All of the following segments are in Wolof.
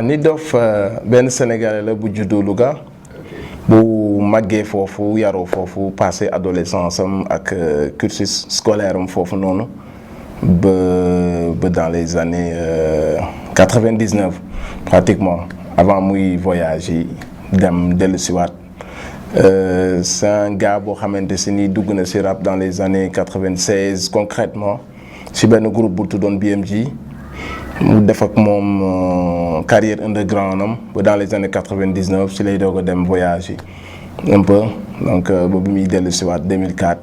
Nit Doff benn Sénégalais la bu juddoo Louga bu màggee foofu yaroo foofu passé adolescence am ak cursus scolaire am foofu noonu ba dans les années 99 pratiquement avant muy voyage yi dem dellusiwaat c'est un gars boo xamante si ni dugg na si rap dans les années 96 concrètement si benn groupe bu tuddoon BMG mu def ak moom carrière underground am ba dans les années 99 si lay doog a dem voyage yi un peu donc ba bi muy dellusiwaat 2004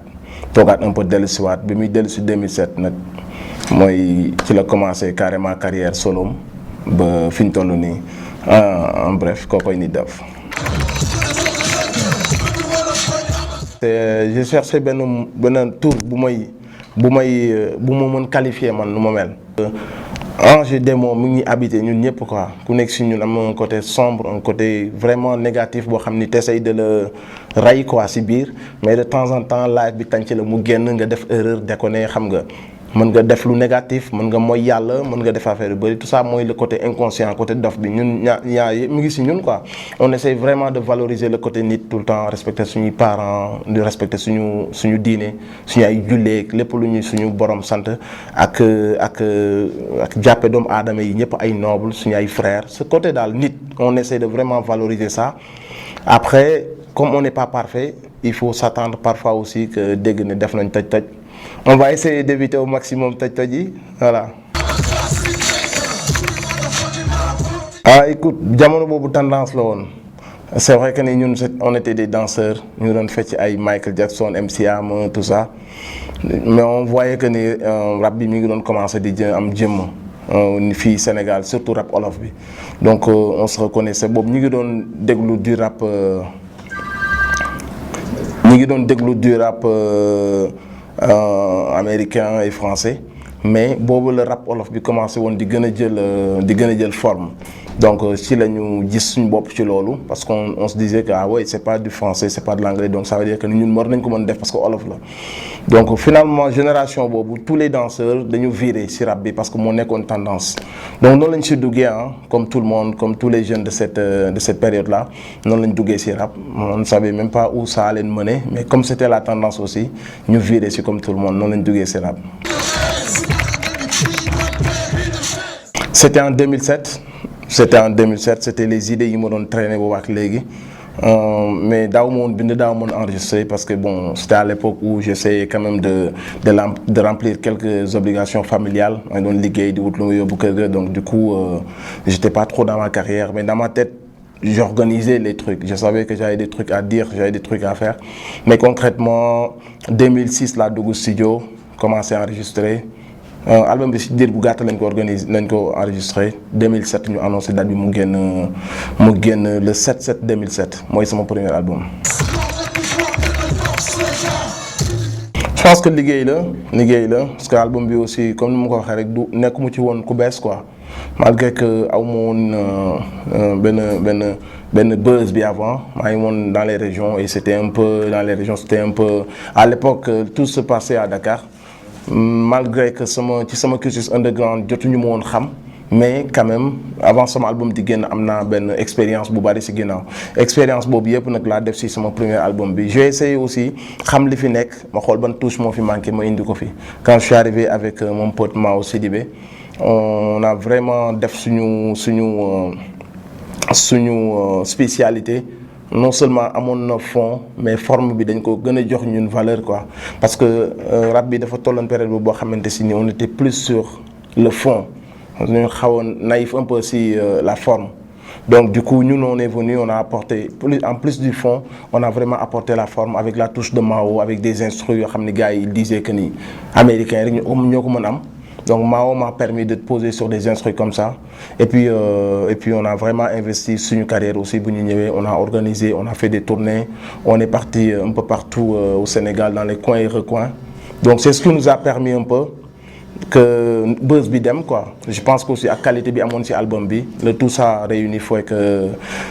toogaat un peu dellusiwaat bi muy dellusi 2007 nag mooy ci la commencé carrément carrière solo ba fi ñu toll nii en bref kookoy Nit Doff. Je cherchais benn tour bu ma mën qualifier man nu ma mel. Angers Démon mi ngi habité ñun ñëpp quoi ku nekk si ñun am un côté sombre un côté vraiment négatif boo xam ni t'essayes de le ray quoi si biir mais de temps en temps live bi tànc la mu génn nga def erreur déconner xam nga mën nga def lu négatif mën nga mooy yàlla mën nga def affaire yu bëri tout ça mooy le côté inconscient côté dof bi ñun ñaa mu ngi si ñun quoi. On essaie vraiment de valoriser le côté nit tout le temps respecter suñuy parents di respecter suñu diine suñu ay julleek lépp lu ñuy suñu borom sant ak jàppe doomu aadama yi ñëpp ay noble suñu ay frères ce côté daal nit on essaie de vraiment valoriser ça. Après comme on n'est pas parfait il faut s'attendre parfois aussi que dégg ne def nañ toj. On va essayer d'éviter au maximum toj yi voilà. Écoute jamono boobu tendance la woon c'est vrai que ni ñun on était des danseurs ñu doon fecc ay Michael Jackson MC Hammer tout ça mais on voyait que ni rap bi mi ngi doon commencer di am jëmm fii Sénégal surtout rap olof bi donc on se reconnaissait boobu ñu ngi doon déglu du rap américain et français mais boobu la rap olof bi commencé woon di gën a jël forme donc si la ñu gis suñu bopp ci loolu parce qu'on se disait que ouais c'est pas du français c'est pas de l'anglais donc ça veut dire que ñun war nañ ko mën def parce que olof la donc finalement génération boobu tous les danseurs dañu viré ci rap bi parce que moo nekkoon tendance donc noonu lañ ci duggee comme tout le monde comme tous les jeunes de cette période là noonu lañ duggee ci rap on ne savait même pas où ça allait mener mais comme c'était la tendance aussi ñu viré ci comme tout le monde noonu lañ duggee ci rap. C'était en 2007 c'était les idées yi ma doon traîner boobu ak léegi mais daaw ma woon bind daaw ma woon enregistrer parce que bon c'était à l'époque où j'essayais quand même de remplir quelques obligations familiales ma doon liggéey di wut lu nga yóbbu kër ga donc du coup j'étais pas trop dans ma carrière mais dans ma tête j'organisais les trucs je savais que j'avais des trucs à dire j'avais des trucs à faire mais concrètement 2006 laa dugg studio commencé à enregistrer album bi si diir bu gàtt lañ ko enregistré 2007 ñu annoncé date bi mu génn le 7/7/2007 mooy sama premier album. Je pense que liggéey la parce que album bi aussi comme ni ma ko waxee rek du nekkuma ci woon ku bees quoi malgré que aw ma woon benn buzz bi avant maa ngi woon dans les régions et c'était un peu à l'époque tout se passait à Dakar. Malgré que ci sama cursus underground jotuñu ma woon xam mais quand même avant sama album di génn am naa benn expérience bu bari ci ginnaaw expérience boobu yëpp nag laa def ci sama premier album bi j'ai essayé aussi xam li fi nekk ma xool ban touche moo fi manqué ma indi ko fi quand je suis arrivé avec mon pote Mao Sidibé on a vraiment def suñu spécialité. Non seulement amoon na fond mais forme bi dañ ko gën a jox ñun valeur quoi parce que rap bi dafa tolloon période boo xamante si ni on était plus sur le fond ñu xawoon naïf un peu si la forme donc du coup ñun on est venu on a apporté en plus du fond on a vraiment apporté la forme avec la touche de Mao avec des instrus yoo xam ne gars yi disaient que ni américains rek ñoo ko mën am. Donc Mao m'a permis de poser sur des instruments comme ça et puis on a vraiment investi sur une carrière aussi bu ñu ñëwee on a organisé on a fait des tournées on est parti un peu partout au Sénégal dans les coins et recoins donc c'est ce qui nous a permis un peu que buzz bi dem quoi je pense que aussi ak qualité bi amoon ci album bi le tout ça réuni fait que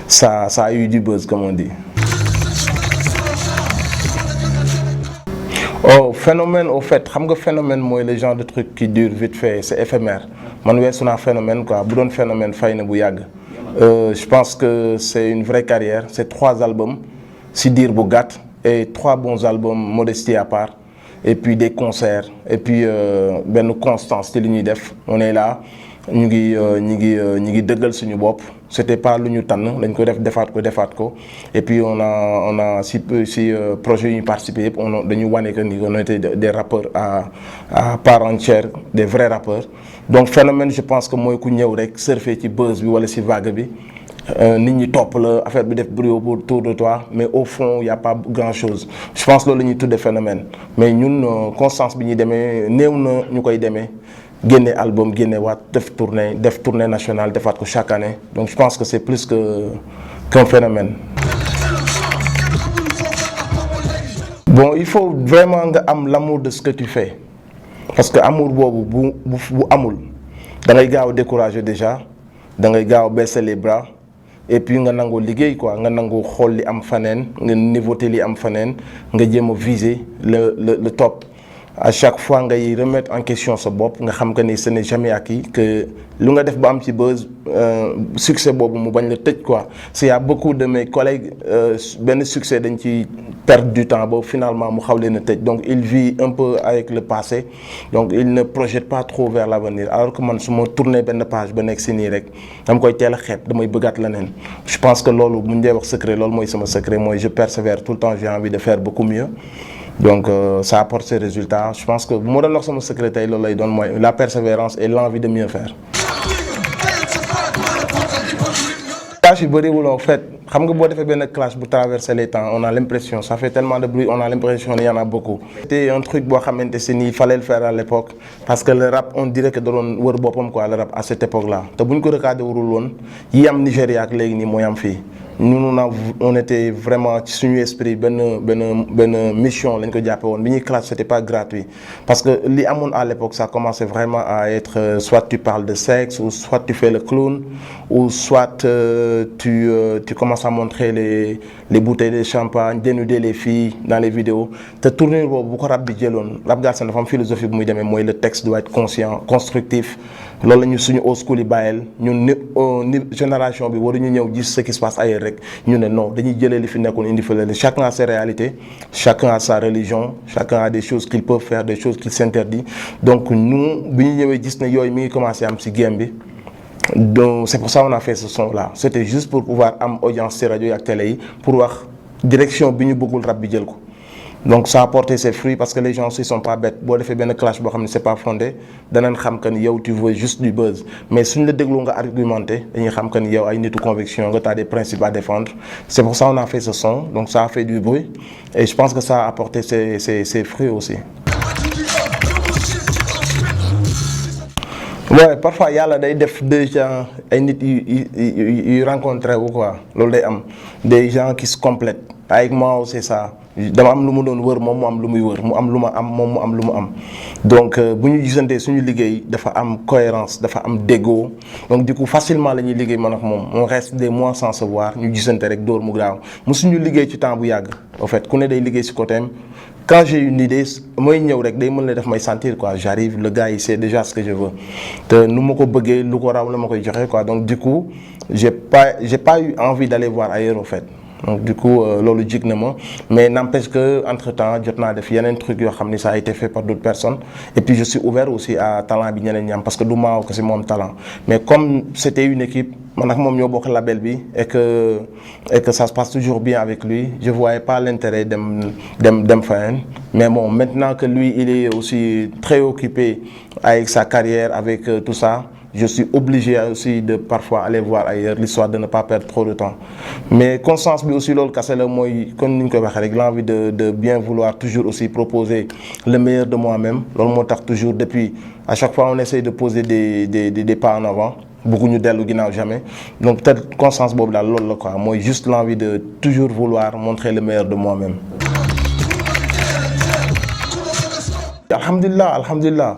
ça a eu du buzz comme on dit. Oh, phénomène, au fait, xam nga phénomène mooy le genre de truc qui dure vite fait, c'est éphémère. Man weesu naa phénomène quoi, bu doon phénomène fay na bu yàgg. Je pense que c'est une vraie carrière, c'est 3 albums, si diir bu gàtt, et 3 bons albums, modestie à part, et puis des concerts, et puis benn constance ci li ñuy def. On est là, ñu ngi dëggal suñu bopp. C'était pas lu ñu tànn dañ ko defaat ko et puis on a si projet yu ñu participé yëpp dañu wane que ni on était des rappeurs à part entière, des vrais rappeurs. Donc phénomène, je pense que mooy ku ñëw rek surfer ci buzz bi wala ci vague bi nit ñi topp la affaire bi def bruit autour de toi, mais au fond y a pas grand chose. Je pense loolu la ñuy tuddee phénomène, mais ñun constance bi ñuy demee néew na ñu koy demee. Génne album génne waat def tournée nationale defaat ko chaque année, donc je pense que c'est plus qu'un phénomène. Bon, il faut vraiment nga am l'amour de ce que tu fais, parce que amour boobu bu amul da ngay gaaw a décourager déjà, da ngay gaaw a baisser les bras, et puis nga nangoo liggéey quoi, nga nangoo xool li am faneen, nga niveauté li am faneen, nga jéem a viser le top. À chaque fois ngay remettre en question sa bopp nga xam que ni ce n'est jamais acquis, que lu nga def ba am ci buzz succès boobu mu bañ la tëj quoi. Il y a beaucoup de mes collègues benn succès dañ ci perdre du temps ba finalement mu xaw leen a tëj, donc il vit un peu avec le passé, donc il ne projette pas trop vers l'avenir, alors que man su ma tourné benn page ba nekk si nii rek dama koy teel a xeeb, damay bëggaat leneen. Je pense que loolu bu ñu dee wax secret loolu mooy sama secret, mooy je persévère tout le temps, j'ai envie de faire beaucoup mieux. Donc ça apporte ses résultats. Je pense que bu ma doon wax sama secret tey loolu lay doon mooy la persévérance et l'envie de mieux faire. Clash yu bëriwul en fait, xam nga boo defee benn clash bu traverser les temps, on a l'impression, ça fait tellement de bruit, on a l'impression qu'il y en a beaucoup. C'était un truc boo xamante se ni il fallait le faire à l'époque, parce que le rap on dirait que da doon wër boppam quoi, le rap à cette époque là. Te bu ñu ko recadré wurul woon yi am Nigéria ak léegi nii mooy am fii. Nous on était vraiment ci suñu esprit benn mission lañ ko jàppe woon bi ñuy clash, c'était pas gratuit, parce que li amoon à l'époque ça commençait vraiment à être soit tu parles de sexe, ou soit tu fais le clown, ou soit tu commences à montrer les bouteilles de champagne, dénuder les filles dans les vidéos. Te tournure boobu bu ko rap bi jëloon, rap Galsen dafa am philosophie bu muy demee mooy le texte doit être conscient, constructif. Loolu la ñu suñu old school yi bàyyeel ñun ni génération bi waruñu ñëw gis ce qui se passe ailleurs rek ñu ne non dañuy jëlee li fi nekkoon indi fële. Chacun a ses réalités, chacun a sa religion, chacun a des choses qu'il peut faire, des choses qu'il s'interdit. Donc nous bi ñu ñëwee gis ne yooyu mi ngi commencé am ci game bi, donc c'est pour ça on a fait ce son là. C'était juste pour pouvoir am audience ci rajo yi ak télé yi pour wax direction bi ñu bëggul rap bi jël ko. Donc ça a porté ses fruits, parce que les gens aussi sont pas bêtes. Boo defee benn clash boo xam ne c'est pas fondé danañ xam que ni yow tu veux juste du buzz, mais suñ la déglu nga argumenté dañuy xam que ni yow ay nitu conviction nga, t'as des principes à défendre. C'est pour ça on a fait ce son, donc ça a fait du bruit et je pense que ça a apporté ses fruits aussi. Ouais, parfois yàlla day def des gens ay nit yu rencontré wu quoi, loolu day am des gens qui se complètent. Avec moi c'est ça, dama am lu mu doon wër moom mu am lu muy wër, mu am lu ma am moom mu am lu mu am. Donc bu ñu gisantee suñu liggéey dafa am cohérence, dafa am déggoo, donc du coup facilement la ñuy liggéey man ak moom. On reste des mois sans se voir, ñu gisante rek dóor mu graaw musuñu liggéey ci temps bu yàgg. En fait ku ne day liggéey ci côtéem. Quand j'ai une idée mooy ñëw rek day mën la def may sentir quoi, j'arrive, le gars il sait déjà ce que je veux, te nu ma ko bëggee lu ko raw la ma koy joxe quoi. Donc du coup j'ai pas eu envie d'aller voir ailleurs en fait. Donc du coup loolu jig na ma, mais n'empêche que entre temps jot naa def yeneen trucs yoo xam ni ça a été fait par d'autres personnes, et puis je suis ouvert aussi à talent bi ñeneen ñi am, parce que du maaw que c'est moom talent, mais comme c'était une équipe man ak moom ñoo bokk label bi et que ça se passe toujours bien avec lui, je voyais pas l'intérêt dem feneen. Mais bon, maintenant que lui il est aussi très occupé avec sa carrière, avec tout ça, je suis obligé aussi de parfois aller voir ailleurs, l'histoire de ne pas perdre trop de temps. Mais conscience bi aussi loolu kase la mooy comme ni ñu koy waxee rek, l'envie de bien vouloir toujours aussi proposer le meilleur de moi-même. Loolu moo tax toujours depuis à chaque fois on essaye de poser des pas en avant, bëgguñu dellu ginnaaw jamais. Donc peut-être conscience boobu daal loolu la quoi, mooy juste l'envie de toujours vouloir montrer le meilleur de moi-même. Alhamdulillah,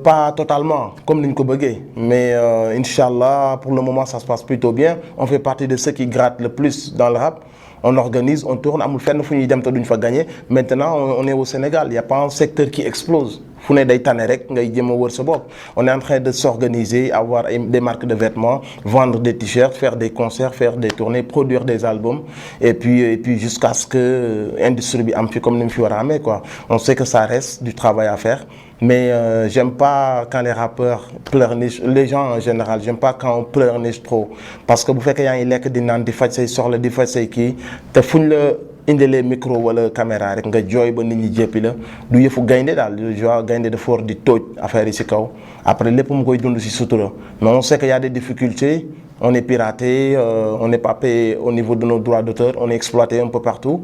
pas totalement comme ni ñu ko bëggee, mais Inch'Allah pour le moment ça se passe plutôt bien. On fait partie de ceux qui grattent le plus dans le rap. on organise, on tourne, amul fenn fu ñuy dem te duñ fa gagner. Maintenant on est au Sénégal, il y a pas un secteur qui explose. Fu ne day tane rek ngay jëm a wër sa bopp. On est en train de s'organiser, avoir des marques de vêtements, vendre des t-shirts, faire des concerts, faire des tournées, produire des albums et puis jusqu'à ce que industrie bi am fi comme ni mu fi war a amee quoi. On sait que ça reste du travail à faire. Mais j'aime pas quand les rappeurs pleurnichent, les gens en général, j'aime pas quand on pleurniche trop. Parce que bu fekkee yaa ngi lekk di naan di faj say soxla di faj say kii te fuñ la indilee micro wala caméra rek nga jooy ba nit ñi jéppi la du yëfu gaynde daal genre gaynde de fort di tooj affaire yi ci kaw après lépp mu koy dund ci sutura. Mais on sait qu'il y a des difficultés, on est piraté, on n'est pas payé au niveau de nos droits d'auteur, on est exploité un peu partout.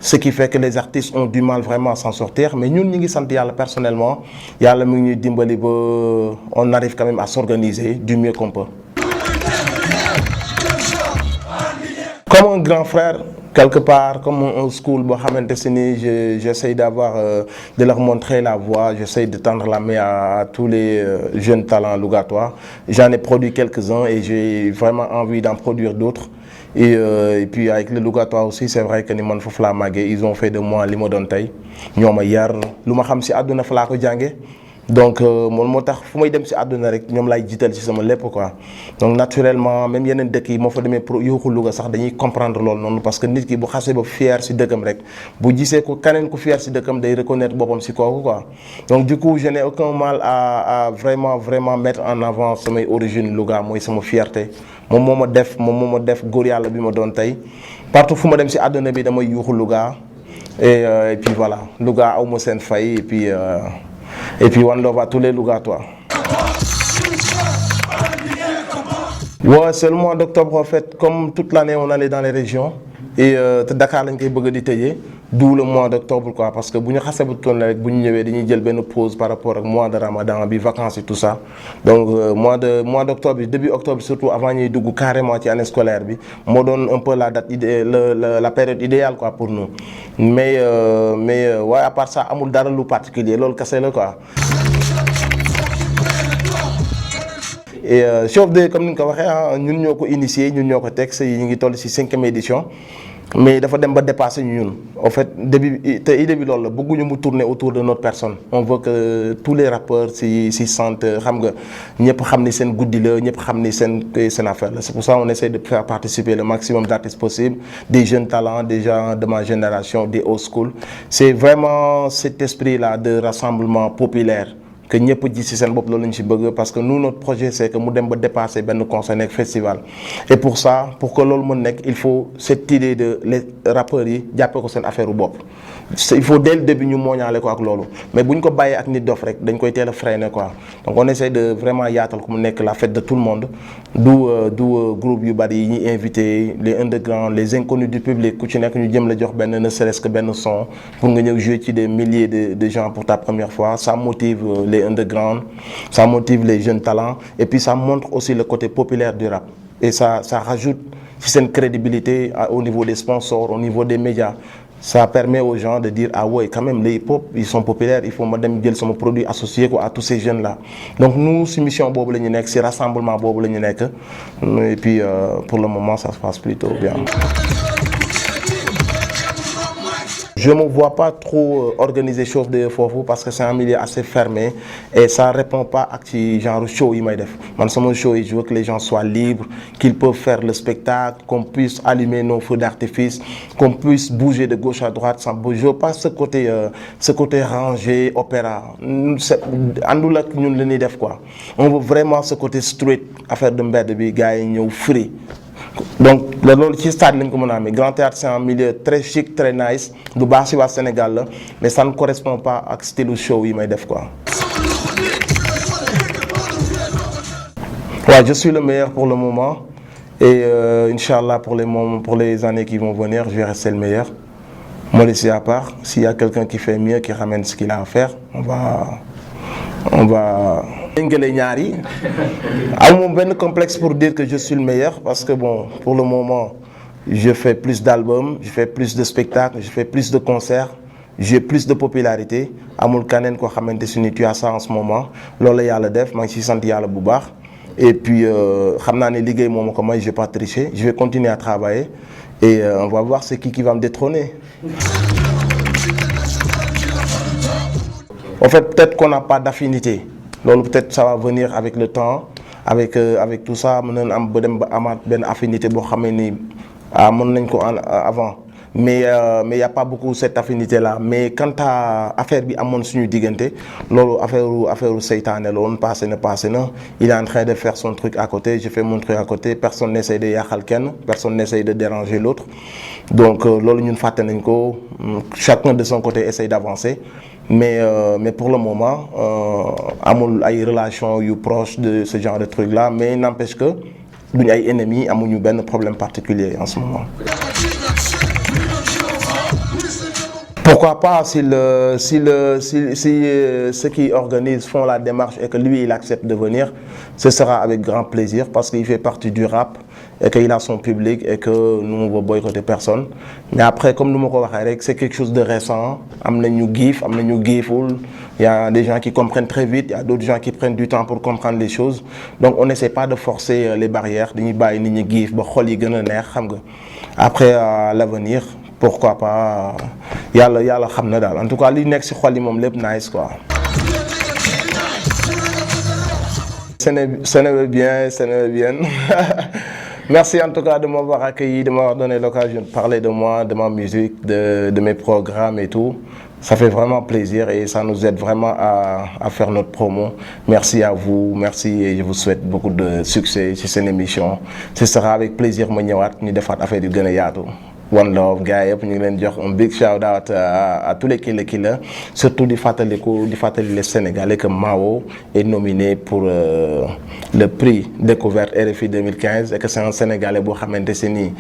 Ce qui fait que les artistes ont du mal vraiment à s'en sortir. Mais ñun ñu ngi sant yàlla personnellement yàlla mu ngi ñuy dimbali ba on arrive quand même à s'organiser du mieux qu'on peut. Comme un grand frère, quelque part, comme un school, j'essaie de leur montrer la voie, j'essaie de tendre la main à tous les jeunes talents lougatois. J'en ai produit quelques-uns et j'ai vraiment envie d'en produire d'autres. Et puis avec les Lougatois aussi, c'est vrai que ils ont fait de moi li ma doon tey ñoo ma yar lu ma xam ci àdduna fa laa ko jànge donc moom moo tax fu may dem ci àdduna rek ñoom laay jiital ci sama lépp quoi. Donc naturellement même yeneen dëkk yi moo fa demee pour yuuxu Louga sax dañuy comprendre loolu noonu parce que nit ki bu xasee ba fier ci dëkkam rek bu gisee ko keneen ku fier ci dëkkam day reconnaître boppam ci kooku quoi. Donc du coup je n'ai aucun mal à vraiment mettre en avant samay origine Louga mooy sama fierté. moom moo ma def góor yàlla bi ma doon tey partout fu ma dem ci àdduna bi damay yuuxu Louga et puis voilà Louga aw ma seen fay et puis one love à tous les Lougatois. Ouais, c'est le mois d'octobre en fait comme toute l'année on allait dans les régions et te Dakar lañ koy bëgg di tëjee d'où le mois d'octobre quoi parce que bu ñu xasee ba tourné rek bu ñu ñëwee dañuy jël benn pause par rapport ak mois de Ramadan bi vacances et tout ça donc mois d'octobre bi début octobre surtout avant ñuy dugg carrément ci année scolaire bi moo doon un peu la date la période idéale quoi pour nous mais ouais à part ça amul dara lu particulier loolu kese la quoi. Et Show Day comme ni nga ko waxee ñun ñoo ko initié ñun ñoo ko teg ñu ngi toll ci 5e édition mais dafa dem ba dépasser ñun en fait idée bi loolu la bëgguñu mu tourner autour de notre personne on veut que tous les rappeurs ci sentent xam nga ñëpp xam ni seen guddi la ñëpp xam ni seen affaire la c'est pour ça on essaie de faire participer le maximum d'artistes possibles des jeunes talents des gens de ma génération des old school c'est vraiment cet esprit là de rassemblement populaire que ñëpp gis ci seen bopp loolu lañu ci bëgg parce que nous notre projet c'est que mu dem ba dépasser benn concert nekk festival et pour ça pour que loolu mën nekk il faut cette idée de les rappeurs yi jàppee ko seen affaire u bopp il faut dès le début ñu mooñaale ko ak loolu mais bu ñu ko bàyyee ak nit dof rek dañ koy teel a freiner quoi donc on essaie de vraiment yaatal ko mu nekk la fête de tout le monde du groupe yu bari yi ñuy invité les underground les inconnus du public ku ci nekk ñu jëm la jox benn ne serait-ce que benn son pour nga ñëw jouer ci des milliers de gens pour ta première fois ça motive les underground ça motive les jeunes talents et puis ça montre aussi le côté populaire du rap et ça rajoute ci seen crédibilité au niveau des sponsors au niveau des médias ça permet aux gens de dire ah ouais quand même les hip-hop ils sont populaires il faut ma dem jël sama produit associé ko à tous ces jeunes là donc nous ci mission boobu la ñu nekk ci rassemblement boobu la ñu nekk et puis pour le moment ça se passe plutôt bien. Je me vois pas trop organiser chose de foofu parce que c'est un milieu assez fermé et ça répond pas ak ci genre show yi may def man sama show yi je veux que les gens soient libres qu'ils peuvent faire le spectacle qu'on puisse allumer nos feux d'artifice qu'on puisse bouger de gauche à droite sans bouger. Je veux pas ce côté rangé opéra àndul ak ñun la ñuy def quoi on veut vraiment ce côté street affaire de mbedd bi gars yi ñëw free. Donc loolu ci stade lañ ko mën a amee Grand Théâtre c'est un milieu très chic très nice du baax ci waa Sénégal la mais ça ne correspond pas ak style show yi may def quoi. Ouais, je suis le meilleur pour le moment et Inch'Allah pour les années qui vont venir je vais rester le meilleur. Modestie à part s'il y a quelqu'un qui fait mieux qui ramène ce qu'il a à faire on va ngale ñaar yi amuma benn complexe pour dire que je suis le meilleur parce que bon pour le moment je fais plus d'albums je fais plus de spectacles je fais plus de concerts j'ai plus de popularité amul keneen koo xamante ni tu as ça en ce moment loolu la yàlla def maa ngi ciy sant yàlla bu baax et puis xam naa ne liggéey moo ma ko may, je vais pas tricher, je vais continuer à travailler et on va voir c'est qui va me détrôner. En fait, peut-être qu'on n'a pas d'affinité. Donc peut-être ça va venir avec le temps, avec tout ça, mën nañ am ba dem ba amaat benn affinité boo xamee ni mën nañ ko avant. Mais il y a pas beaucoup cette affinité là. Mais quant à affaire bi amoon suñu diggante, loolu affaire seytaane la woon, passé na. Il est en train de faire son truc à côté, je fais mon truc à côté, personne n'essaie de yàqal kenn, personne n'essaie de déranger l'autre. Donc loolu ñun fàtte nañ ko, chacun de son côté essaie d'avancer. Mais pour le moment amul ay relation yu proche de ce genre de truc là, mais n'empêche que duñu ay ennemis, amuñu benn problème particulier en ce moment. Pourquoi pas si ceux qui organisent font la démarche et que lui il accepte de venir, ce sera avec grand plaisir parce qu'il fait partie du rap et qu'il a son public et que nous on va boycotter personne. Mais après comme nous ma ko waxee rek c'est quelque chose de récent, am na ñu giif am na ñu giiful, il y a des gens qui comprennent très vite, il y a d'autres gens qui prennent du temps pour comprendre les choses. Donc on n'essaie pas de forcer les barrières, dañuy bàyyi nit ñi giif ba xol yi gën a neex xam nga. Après à l'avenir pourquoi pas yàlla xam na daal en tout cas li nekk ci xol yi moom lépp nice quoi. Sénégal bien. Merci en tout cas de m'avoir accueilli, de m'avoir donné l'occasion de parler de moi, de ma musique, de mes programmes et tout. Ça fait vraiment plaisir et ça nous aide vraiment à faire notre promo. Merci à vous, merci et je vous souhaite beaucoup de succès sur cette émission. Ce sera avec plaisir ma ñëwaat ñu defaat affaire yu gën a yaatu. One Love gars yëpp ñu ngi leen jox un big shout out à tous les killers surtout di fàttali les Sénégalais que Mao est nominé pour le prix découverte RFI 2015 et que c'est un Sénégalais boo xamante se nii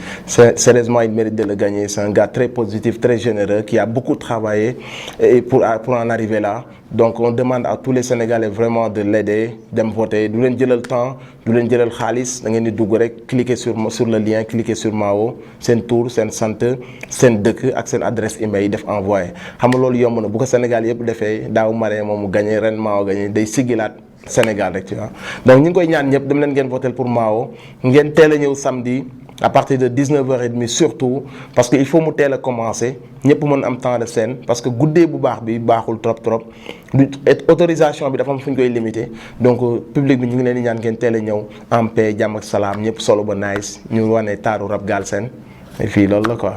sérieusement il mérite de le gagner. C'est un gars très positif, très généreux qui a beaucoup travaillé et pour en arriver là. Donc on demande à tous les Sénégalais vraiment de l'aider, dem voter, du leen jëlal temps, du leen jëlal xaalis, da ngeen di dugg rek cliquer sur le lien, cliquer sur Mao, seen tour, seen sant, seen dëkk ak seen adresse email def envoyé. Xam nga loolu yomb na bu ko Sénégal yëpp defee daaw maree moom mu gagné ren Mao gagné day sigilaat Sénégal rek tu vois. Donc ñu ngi koy ñaan ñëpp dem leen ngeen voter pour Mao, ngeen teel a ñëw samedi à partir de 19h30 surtout parce que il faut mu teel a commencer ñëpp mën am temps de scène parce que guddee bu baax bi baaxul trop autorisation bi dafa am fu ñu koy limiter donc public bi ñu ngi leen di ñaan ngeen teel a ñëw en paix jàmm ak salaam ñëpp solo ba nice ñu wane taaru rap Galsen et fii loolu la quoi.